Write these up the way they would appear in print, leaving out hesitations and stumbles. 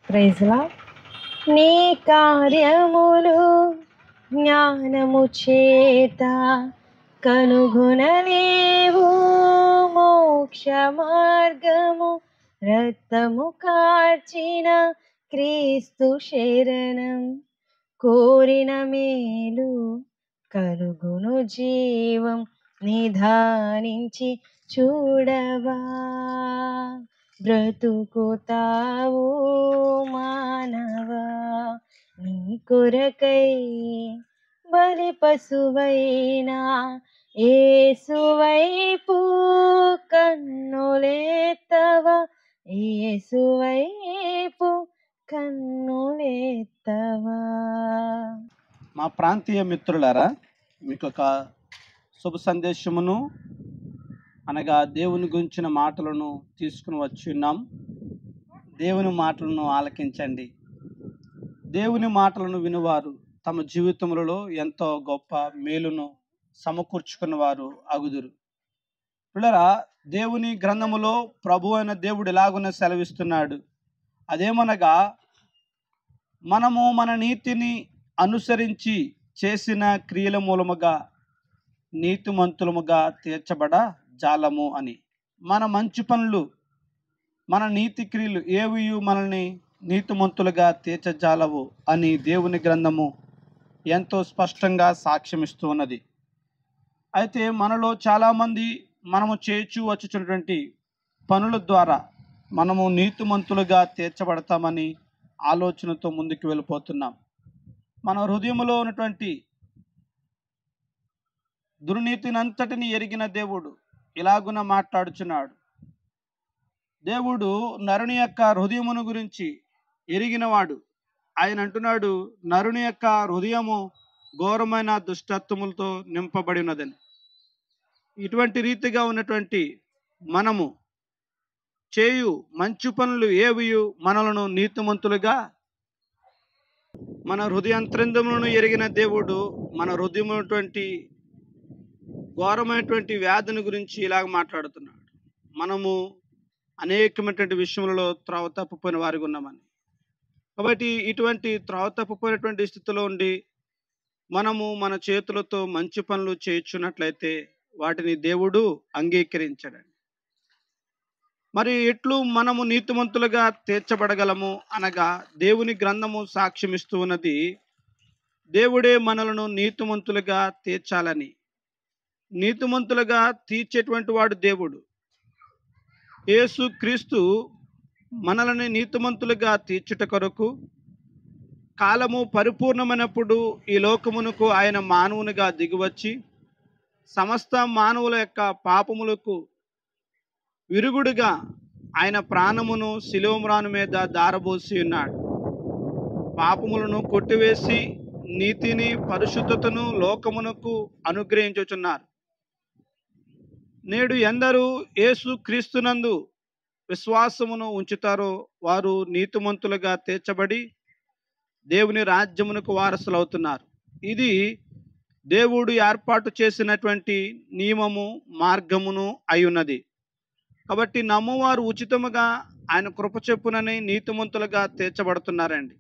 ప్రైజ్‌లా నీ కార్యములు జ్ఞానము చేత కనుగొనలేవు మోక్ష మార్గము రక్తము కార్చిన క్రీస్తు శరణం కోరిన మేలు కలుగును జీవం నిధానించి చూడవా బ్రతుకుతావు మానవా నీ కొరకై బలి పశువైనా యేసువైపు కన్నులెత్తవా యేసువైపు కన్నులెత్తవా. మా ప్రాంతీయ మిత్రులారా, మీకు ఒక శుభ సందేశమును అనగా దేవుని గురించిన మాటలను తీసుకుని వచ్చి ఉన్నాం. దేవుని మాటలను ఆలకించండి. దేవుని మాటలను వినువారు తమ జీవితములలో ఎంతో గొప్ప మేలును సమకూర్చుకున్న వారు అగుదురు. పిల్లరా, దేవుని గ్రంథములో ప్రభు అయిన దేవుడు ఎలాగున సెలవిస్తున్నాడు. అదేమనగా, మనము మన నీతిని అనుసరించి చేసిన క్రియల మూలముగా నీతిమంతులముగా తీర్చబడ జాలము అని. మన మంచి పనులు, మన నీతి క్రియలు ఏవి మనల్ని నీతిమంతులుగా తీర్చజాలవు అని దేవుని గ్రంథము ఎంతో స్పష్టంగా సాక్ష్యమిస్తూ ఉన్నది. అయితే మనలో చాలామంది మనము చేర్చు వచ్చుచున్నటువంటి పనుల ద్వారా మనము నీతిమంతులుగా తీర్చబడతామని ఆలోచనతో ముందుకు వెళ్ళిపోతున్నాం. మన హృదయంలో ఉన్నటువంటి దుర్నీతినంతటిని ఎరిగిన దేవుడు ఇలాగున మాట్లాడుచున్నాడు. దేవుడు నరుని యొక్క హృదయమును గురించి ఎరిగినవాడు. ఆయన అంటున్నాడు, నరుని యొక్క హృదయము ఘోరమైన దుష్టత్వములతో నింపబడినదని. ఇటువంటి రీతిగా ఉన్నటువంటి మనము చేయు మంచి పనులు ఏవి మనలను నీతిమంతులుగా, మన హృదయాంతరంగములను ఎరిగిన దేవుడు మన హృదయమైనటువంటి ఘోరమైనటువంటి వ్యాధిని గురించి ఇలాగ మాట్లాడుతున్నాడు. మనము అనేకమైనటువంటి విషయములలో త్రోవ తప్పిపోయిన వారిగా ఉన్నామని. కాబట్టి ఇటువంటి త్రోవ తప్పిపోయినటువంటి స్థితిలో ఉండి మనము మన చేతులతో మంచి పనులు చేయించున్నట్లయితే వాటిని దేవుడు అంగీకరించడండి. మరి ఎట్లు మనము నీతిమంతులుగా తీర్చబడగలము అనగా, దేవుని గ్రంథము సాక్ష్యమిస్తూ ఉన్నది, దేవుడే మనలను నీతిమంతులుగా తీర్చాలని. నీతిమంతులుగా తీర్చేటువంటి వాడు దేవుడు. యేసు క్రీస్తు మనల్ని నీతిమంతులుగా తీర్చుట కొరకు కాలము పరిపూర్ణమైనప్పుడు ఈ లోకమునకు ఆయన మానవునిగా దిగివచ్చి సమస్త మానవుల యొక్క పాపములకు విరుగుడుగా ఆయన ప్రాణమును శిలువమ్రాను మీద దారబోసి ఉన్నాడు. పాపములను కొట్టివేసి నీతిని పరిశుద్ధతను లోకమునకు అనుగ్రహించుచున్నారు. నేడు ఎందరూ యేసు క్రీస్తునందు విశ్వాసమును ఉంచుతారో వారు నీతిమంతులుగా తీర్చబడి దేవుని రాజ్యమునకు వారసులవుతున్నారు. ఇది దేవుడు ఏర్పాటు చేసినటువంటి నియమము, మార్గమును అయ్యున్నది. కాబట్టి నమ్మువారు ఉచితముగా ఆయన కృప చెప్పునని నీతిమంతులుగా తీర్చబడుతున్నారండి.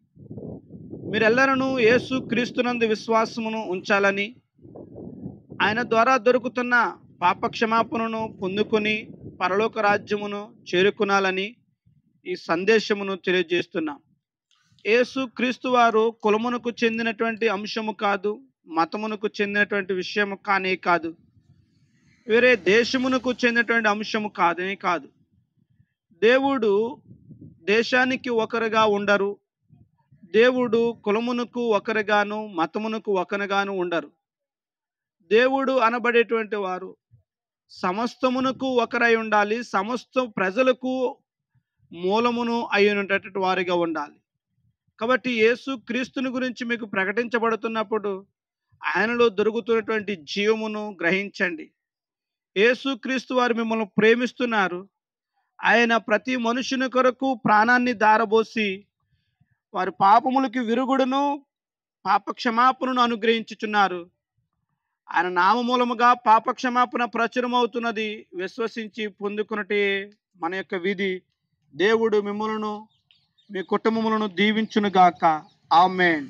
మీరెల్లరూ యేసు క్రీస్తునందు విశ్వాసమును ఉంచాలని, ఆయన ద్వారా దొరుకుతున్న పాపక్షమాపణను పొందుకొని పరలోక రాజ్యమును చేరుకునాలని ఈ సందేశమును తెలియజేస్తున్నాం. యేసు క్రీస్తు వారు కులమునకు చెందినటువంటి అంశము కాదు, మతమునకు చెందినటువంటి విషయము కానే కాదు, వేరే దేశమునకు చెందినటువంటి అంశము కాదే కాదు. దేవుడు దేశానికి ఒకరుగా ఉండరు. దేవుడు కులమునకు ఒకరుగాను మతమునకు ఒకరుగాను ఉండరు. దేవుడు అనబడేటువంటి వారు సమస్తమునకు ఒకరై ఉండాలి. సమస్త ప్రజలకు మూలమును అయినటువంటి వారిగా ఉండాలి. కాబట్టి యేసు క్రీస్తుని గురించి మీకు ప్రకటించబడుతున్నప్పుడు ఆయనలో దొరుకుతున్నటువంటి జీవమును గ్రహించండి. యేసు క్రీస్తు వారు మిమ్మల్ని ప్రేమిస్తున్నారు. ఆయన ప్రతి మనుషుని కొరకు ప్రాణాన్ని దారబోసి వారి పాపములకి విరుగుడును పాపక్షమాపణను అనుగ్రహించుచున్నారు. ఆయన నామమూలముగా పాపక్షమాపణ ప్రచురమవుతున్నది. విశ్వసించి పొందుకున్నటే మన యొక్క విధి. దేవుడు మిమ్మలను మీ కుటుంబములను దీవించును గాక. ఆమేన్.